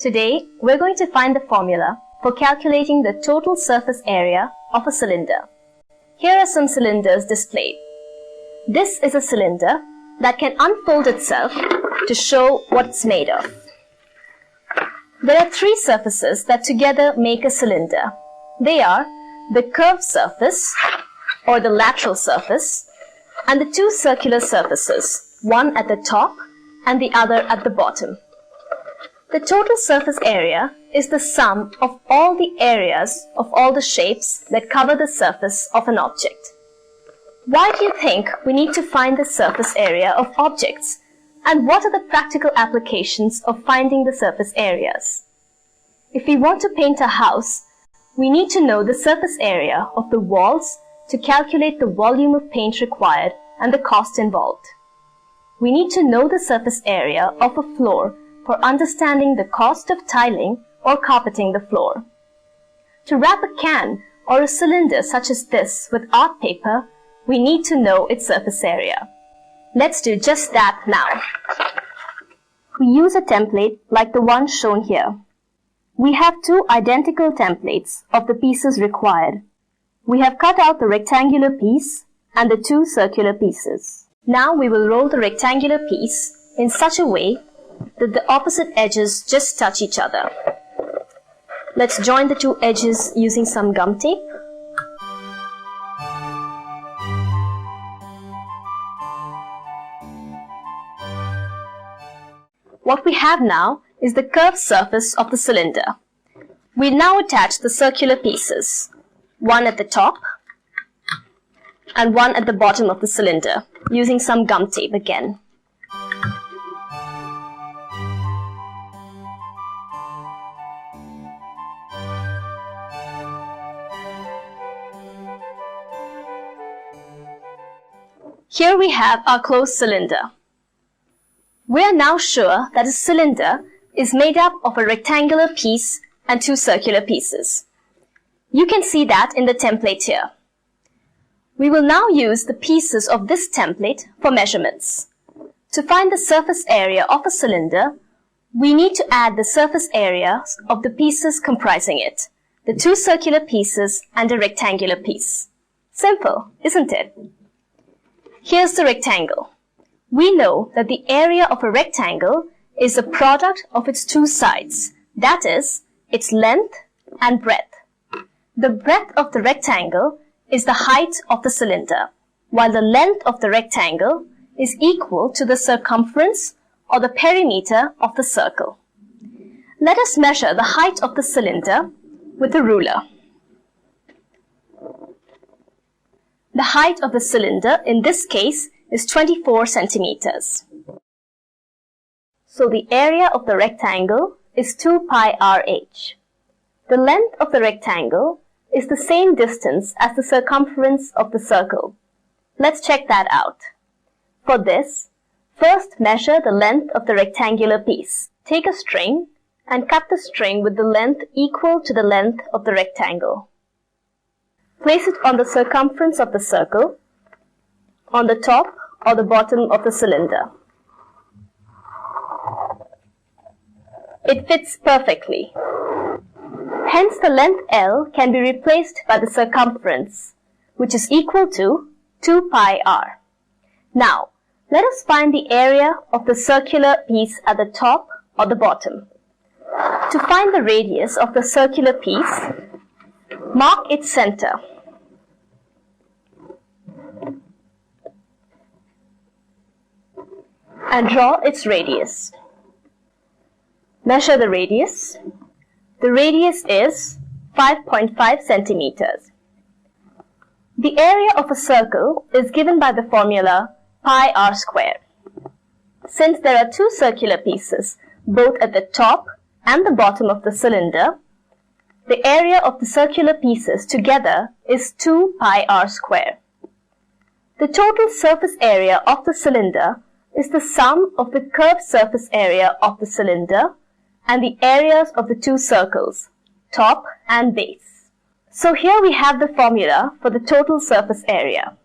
Today, we're going to find the formula for calculating the total surface area of a cylinder. Here are some cylinders displayed. This is a cylinder that can unfold itself to show what it's made of. There are three surfaces that together make a cylinder. They are the curved surface or the lateral surface and the two circular surfaces, one at the top and the other at the bottom. The total surface area is the sum of all the areas of all the shapes that cover the surface of an object. Why do you think we need to find the surface area of objects? And what are the practical applications of finding the surface areas? If we want to paint a house, we need to know the surface area of the walls to calculate the volume of paint required and the cost involved. We need to know the surface area of a floor for understanding the cost of tiling or carpeting the floor. To wrap a can or a cylinder such as this with art paper, we need to know its surface area. Let's do just that now. We use a template like the one shown here. We have two identical templates of the pieces required. We have cut out the rectangular piece and the two circular pieces. Now we will roll the rectangular piece in such a way that the opposite edges just touch each other. Let's join the two edges using some gum tape. What we have now is the curved surface of the cylinder. We now attach the circular pieces, one at the top and one at the bottom of the cylinder, using some gum tape again. Here we have our closed cylinder. We are now sure that a cylinder is made up of a rectangular piece and two circular pieces. You can see that in the template here. We will now use the pieces of this template for measurements. To find the surface area of a cylinder, we need to add the surface areas of the pieces comprising it, the two circular pieces and a rectangular piece. Simple, isn't it? Here's the rectangle. We know that the area of a rectangle is the product of its two sides, that is, its length and breadth. The breadth of the rectangle is the height of the cylinder, while the length of the rectangle is equal to the circumference or the perimeter of the circle. Let us measure the height of the cylinder with a ruler. The height of the cylinder in this case is 24 centimeters. So the area of the rectangle is 2 pi rh. The length of the rectangle is the same distance as the circumference of the circle. Let's check that out. For this, first measure the length of the rectangular piece. Take a string and cut the string with the length equal to the length of the rectangle. Place it on the circumference of the circle, on the top or the bottom of the cylinder. It fits perfectly. Hence the length L can be replaced by the circumference, which is equal to 2 pi r. Now, let us find the area of the circular piece at the top or the bottom. To find the radius of the circular piece, mark its center. And draw its radius. Measure the radius. The radius is 5.5 centimeters. The area of a circle is given by the formula pi r squared. Since there are two circular pieces, both at the top and the bottom of the cylinder, the area of the circular pieces together is 2 pi r squared. The total surface area of the cylinder is the sum of the curved surface area of the cylinder and the areas of the two circles, top and base. So here we have the formula for the total surface area.